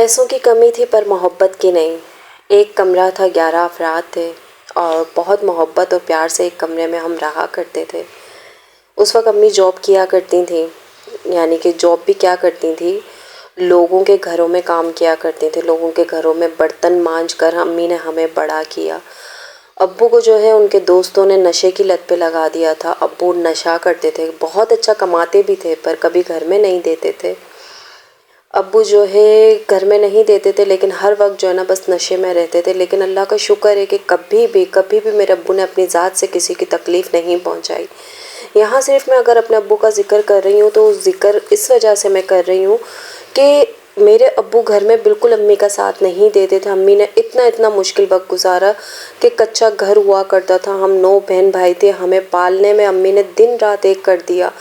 पैसों की कमी थी पर मोहब्बत की नहीं। एक कमरा था, 11 अफराद थे और बहुत मोहब्बत और प्यार से एक कमरे में हम रहा करते थे। उस वक़्त अम्मी जॉब किया करती थीं, यानी कि जॉब भी क्या करती थी, लोगों के घरों में काम किया करती थी। लोगों के घरों में बर्तन मांज कर अम्मी ने हमें बड़ा किया। अब्बू को जो है उनके दोस्तों ने नशे की लत पे लगा दिया था। अब्बू नशा करते थे, बहुत अच्छा कमाते भी थे पर कभी घर में नहीं देते थे। अब्बू जो है घर में नहीं देते थे, लेकिन हर वक्त जो है ना बस नशे में रहते थे। लेकिन अल्लाह का शुक्र है कि कभी भी मेरे अब्बू ने अपनी ज़ात से किसी की तकलीफ़ नहीं पहुंचाई। यहाँ सिर्फ मैं अगर अपने अब्बू का ज़िक्र कर रही हूँ तो ज़िक्र इस वजह से मैं कर रही हूँ कि मेरे अब्बू घर में बिल्कुल अम्मी का साथ नहीं देते थे। अम्मी ने इतना मुश्किल वक्त गुजारा कि कच्चा घर हुआ करता था। हम 9 बहन भाई थे, हमें पालने में अम्मी ने दिन रात एक कर दिया।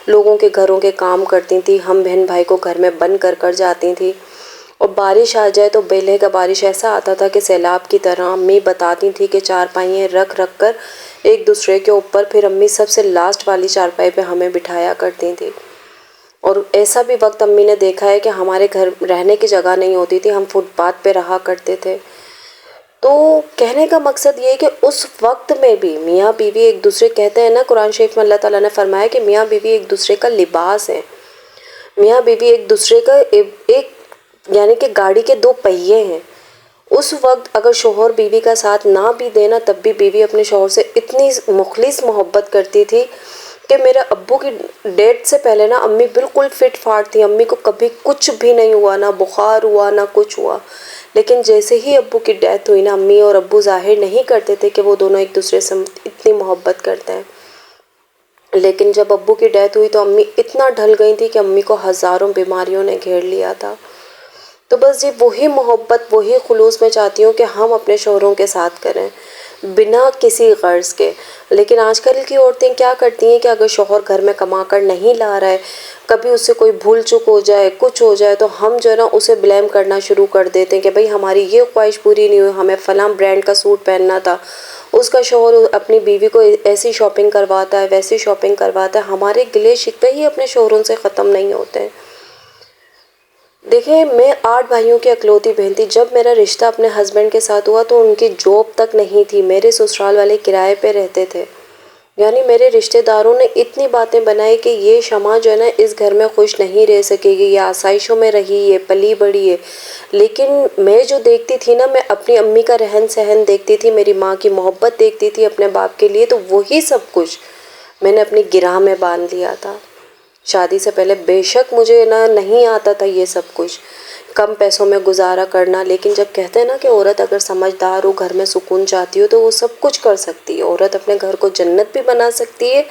लोगों के घरों के काम करती थी, हम बहन भाई को घर में बंद कर जाती थी। और बारिश आ जाए तो बेले का बारिश ऐसा आता था कि सैलाब की तरह। अम्मी बताती थी कि चारपाइयाँ रख कर एक दूसरे के ऊपर, फिर अम्मी सबसे लास्ट वाली चारपाई पे हमें बिठाया करती थी। और ऐसा भी वक्त अम्मी ने देखा है कि हमारे घर रहने की जगह नहीं होती थी, हम फुटपाथ पे रहा करते थे। तो कहने का मकसद ये है कि उस वक्त में भी मियाँ बीवी एक दूसरे, कहते हैं ना कुरान शरीफ में अल्लाह ताला ने फरमाया कि मियाँ बीवी एक दूसरे का लिबास है। मियाँ बीवी एक दूसरे का एक यानी कि गाड़ी के 2 पहिए हैं। उस वक्त अगर शोहर बीवी का साथ ना भी देना, तब भी बीवी अपने शोहर से इतनी मुखलिस मोहब्बत करती थी कि मेरे अब्बू की डेथ से पहले ना अम्मी बिल्कुल फिट फाट थी। अम्मी को कभी कुछ भी नहीं हुआ, ना बुखार हुआ ना कुछ हुआ। लेकिन जैसे ही अब्बू की डेथ हुई ना, अम्मी और अब्बू जाहिर नहीं करते थे कि वो दोनों एक दूसरे से इतनी मोहब्बत करते हैं। लेकिन जब अब्बू की डेथ हुई तो अम्मी इतना ढल गई थी कि अम्मी को हज़ारों बीमारियों ने घेर लिया था। तो बस ये वही मोहब्बत, वही खुलूस मैं चाहती हूँ कि हम अपने शौहरों के साथ करें बिना किसी गर्ज़ के। लेकिन आजकल की औरतें क्या करती हैं कि अगर शौहर घर में कमा कर नहीं ला रहा है, कभी उससे कोई भूल चूक हो जाए, कुछ हो जाए, तो हम जो है ना उसे ब्लेम करना शुरू कर देते हैं कि भाई हमारी ये ख्वाहिश पूरी नहीं हुई, हमें फ़लाँ ब्रांड का सूट पहनना था, उसका शौहर अपनी बीवी को ऐसी शॉपिंग करवाता है, वैसी शॉपिंग करवाता है। हमारे गिले शिकवे ही अपने शौहरों से ख़त्म नहीं होते हैं। देखिए, मैं 8 भाइयों की अकलौती बहन थी। जब मेरा रिश्ता अपने हस्बैंड के साथ हुआ तो उनकी जॉब तक नहीं थी, मेरे ससुराल वाले किराए पे रहते थे। यानी मेरे रिश्तेदारों ने इतनी बातें बनाई कि ये शमा जो है ना इस घर में खुश नहीं रह सकेगी, ये आसाइशों में रही, ये पली बड़ी है। लेकिन मैं जो देखती थी ना, मैं अपनी अम्मी का रहन सहन देखती थी, मेरी माँ की मोहब्बत देखती थी अपने बाप के लिए, तो वही सब कुछ मैंने अपनी गिरह में बांध लिया था। शादी से पहले बेशक मुझे ना नहीं आता था ये सब कुछ, कम पैसों में गुजारा करना। लेकिन जब कहते हैं ना कि औरत अगर समझदार हो, घर में सुकून चाहती हो, तो वो सब कुछ कर सकती है। औरत अपने घर को जन्नत भी बना सकती है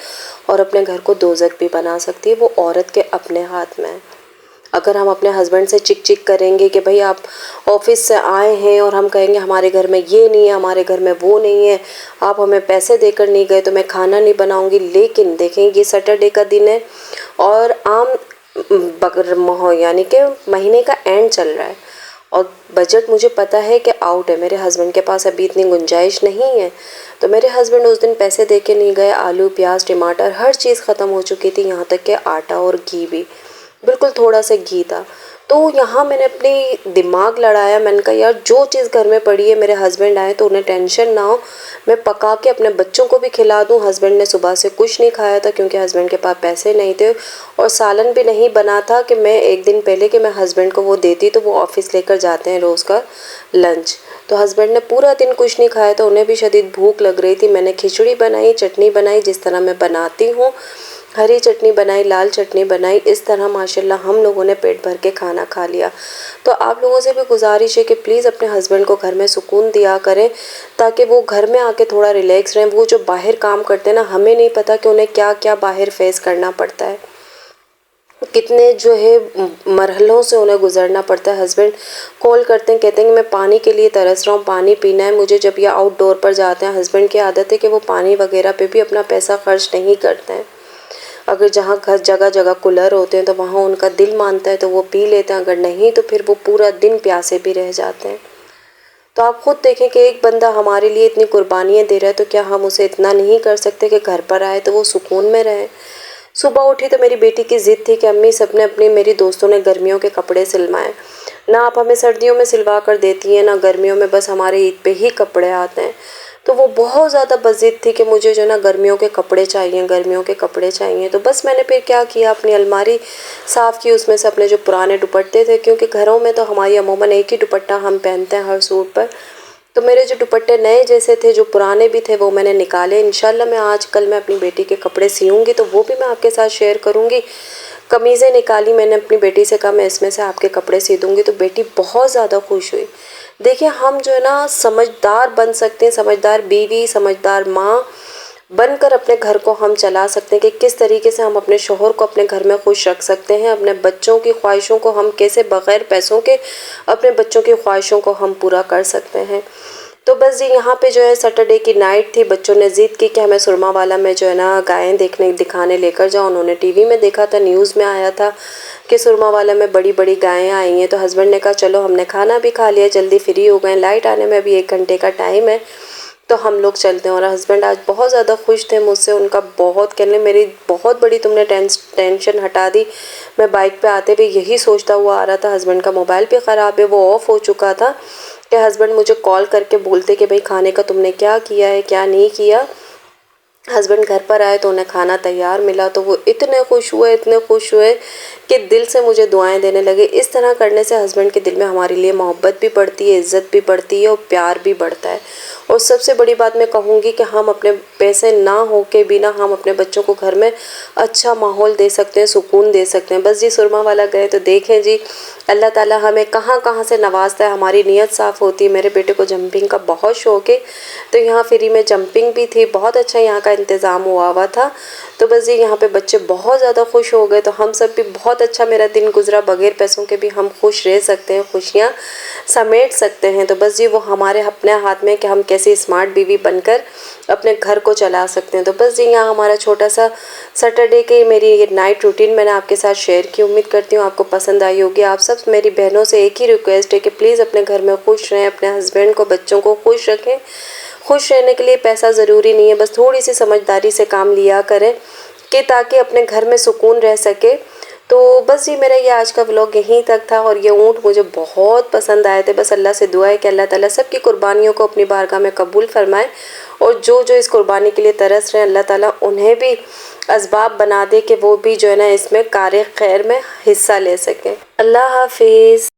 और अपने घर को दोज़ख भी बना सकती है। वो औरत के अपने हाथ में है। अगर हम अपने हस्बैंड से चिक चिक करेंगे कि भाई आप ऑफिस से आए हैं, और हम कहेंगे हमारे घर में ये नहीं है, हमारे घर में वो नहीं है, आप हमें पैसे देकर नहीं गए तो मैं खाना नहीं बनाऊंगी। लेकिन देखें, ये सैटरडे का दिन है और आम यानी कि महीने का एंड चल रहा है और बजट मुझे पता है कि आउट है। मेरे हस्बैंड के पास अभी इतनी गुंजाइश नहीं है, तो मेरे हस्बैंड उस दिन पैसे दे के नहीं गए। आलू प्याज टमाटर हर चीज़ ख़त्म हो चुकी थी, यहाँ तक कि आटा और घी भी, बिल्कुल थोड़ा सा घी था। तो यहाँ मैंने अपनी दिमाग लड़ाया, मैंने कहा यार जो चीज़ घर में पड़ी है, मेरे हस्बैंड आए तो उन्हें टेंशन ना हो, मैं पका के अपने बच्चों को भी खिला दूँ। हस्बैंड ने सुबह से कुछ नहीं खाया था क्योंकि हस्बैंड के पास पैसे नहीं थे, और सालन भी नहीं बना था कि मैं एक दिन पहले कि मैं हस्बैंड को वो देती, तो वो ऑफिस लेकर जाते हैं रोज़ का लंच। तो हस्बैंड ने पूरा दिन कुछ नहीं खाया था, उन्हें भी शदीद भूख लग रही थी। मैंने खिचड़ी बनाई, चटनी बनाई जिस तरह मैं बनाती हूँ, हरी चटनी बनाई, लाल चटनी बनाई। इस तरह माशाल्लाह हम लोगों ने पेट भर के खाना खा लिया। तो आप लोगों से भी गुजारिश है कि प्लीज़ अपने हस्बैंड को घर में सुकून दिया करें, ताकि वो घर में आके थोड़ा रिलैक्स रहें। वो जो बाहर काम करते हैं ना, हमें नहीं पता कि उन्हें क्या क्या बाहर फेस करना पड़ता है, कितने जो है मरहलों से उन्हें गुजरना पड़ता है। हस्बैंड कॉल करते हैं, कहते हैं कि मैं पानी के लिए तरस रहा हूँ, पानी पीना है मुझे। जब ये आउटडोर पर जाते हैं, हस्बैंड की आदत है कि वो पानी वगैरह पे भी अपना पैसा खर्च नहीं करते हैं। अगर जहाँ घर जगह जगह कूलर होते हैं तो वहाँ उनका दिल मानता है तो वो पी लेते हैं, अगर नहीं तो फिर वो पूरा दिन प्यासे भी रह जाते हैं। तो आप खुद देखें कि एक बंदा हमारे लिए इतनी कुर्बानियाँ दे रहा है, तो क्या हम उसे इतना नहीं कर सकते कि घर पर आए तो वो सुकून में रहे। सुबह उठी तो मेरी बेटी की ज़िद थी कि अम्मी सबने अपनी, मेरी दोस्तों ने गर्मियों के कपड़े सिलवाएं। ना आप हमें सर्दियों में सिलवा कर देती हैं, ना गर्मियों में, बस हमारे ईद पे ही कपड़े आते हैं। तो वो बहुत ज़्यादा बज़िद थी कि मुझे जो ना गर्मियों के कपड़े चाहिए, गर्मियों के कपड़े चाहिए। तो बस मैंने फिर क्या किया, अपनी अलमारी साफ़ की, उसमें से अपने जो पुराने दुपट्टे थे, क्योंकि घरों में तो हमारी अमूमन एक ही दुपट्टा हम पहनते हैं हर सूट पर, तो मेरे जो दुपट्टे नए जैसे थे, जो पुराने भी थे, वो मैंने निकाले। इंशाल्लाह मैं आज कल मैं अपनी बेटी के कपड़े सियूँगी तो वो भी मैं आपके साथ शेयर करूँगी। कमीज़ें निकाली मैंने, अपनी बेटी से कहा मैं इसमें से आपके कपड़े सी दूँगी, तो बेटी बहुत ज़्यादा खुश हुई। देखिए हम जो है ना समझदार बन सकते हैं, समझदार बीवी, समझदार माँ बनकर अपने घर को हम चला सकते हैं कि किस तरीके से हम अपने शौहर को अपने घर में खुश रख सकते हैं, अपने बच्चों की ख्वाहिशों को हम कैसे बग़ैर पैसों के अपने बच्चों की ख्वाहिशों को हम पूरा कर सकते हैं। तो बस जी यहाँ पे जो है सैटरडे की नाइट थी, बच्चों ने ज़िद की कि हमें सुरमा वाला में जो है ना गायें दिखाने लेकर जाओ। उन्होंने टीवी में देखा था, न्यूज़ में आया था कि सुरमा वाला में बड़ी बड़ी गायें आई हैं। तो हस्बैंड ने कहा चलो, हमने खाना भी खा लिया, जल्दी फ्री हो गए, लाइट आने में अभी 1 घंटे का टाइम है, तो हम लोग चलते हैं। और हस्बैंड आज बहुत ज़्यादा खुश थे मुझसे, उनका बहुत कहने मेरी बहुत बड़ी तुमने टेंशन हटा दी। मैं बाइक पे आते हुए यही सोचता हुआ आ रहा था, हस्बैंड का मोबाइल भी ख़राब है, वो ऑफ़ हो चुका था, कि हस्बैंड मुझे कॉल करके बोलते कि भाई खाने का तुमने क्या किया है, क्या नहीं किया। हस्बैंड घर पर आए तो उन्हें खाना तैयार मिला, तो वो इतने खुश हुए कि दिल से मुझे दुआएं देने लगे। इस तरह करने से हस्बैंड के दिल में हमारे लिए मोहब्बत भी बढ़ती है, इज़्ज़त भी बढ़ती है और प्यार भी बढ़ता है। और सबसे बड़ी बात मैं कहूँगी कि हम अपने पैसे ना हो के बिना हम अपने बच्चों को घर में अच्छा माहौल दे सकते हैं, सुकून दे सकते हैं। बस जी सुरमा वाला गए तो देखें जी अल्लाह ताला हमें कहाँ कहाँ से नवाजता है, हमारी नीयत साफ़ होती है। मेरे बेटे को जंपिंग का बहुत शौक़ है, तो यहाँ फ्री में जंपिंग भी थी, बहुत अच्छा यहाँ का इंतज़ाम हुआ था। तो बस जी यहाँ पे बच्चे बहुत ज़्यादा खुश हो गए, तो हम सब भी बहुत अच्छा मेरा दिन गुजरा। बगैर पैसों के भी हम खुश रह सकते हैं, खुशियाँ समेट सकते हैं। तो बस जी वो हमारे अपने हाथ में कि हम कैसे स्मार्ट बीवी बनकर अपने घर को चला सकते हैं। तो बस जी यहाँ हमारा छोटा सा सैटरडे की मेरी ये नाइट रूटीन मैंने आपके साथ शेयर की। उम्मीद करती हूँ आपको पसंद आई होगी। आप सब मेरी बहनों से एक ही रिक्वेस्ट है कि प्लीज़ अपने घर में खुश रहें, अपने हस्बैंड को, बच्चों को खुश रखें। खुश रहने के लिए पैसा ज़रूरी नहीं है, बस थोड़ी सी समझदारी से काम लिया करें कि ताकि अपने घर में सुकून रह सके। तो बस जी मेरा ये आज का व्लॉग यहीं तक था, और ये ऊँट मुझे बहुत पसंद आए थे। बस अल्लाह से दुआ है कि अल्लाह ताला सबकी कुर्बानियों को अपनी बारगाह में कबूल फरमाए, और जो जो इस कुर्बानी के लिए तरस रहे हैं अल्लाह ताला उन्हें भी असबाब बना दे कि वो भी जो है ना इसमें कार खैर में हिस्सा ले सकें। अल्लाह हाफिज़।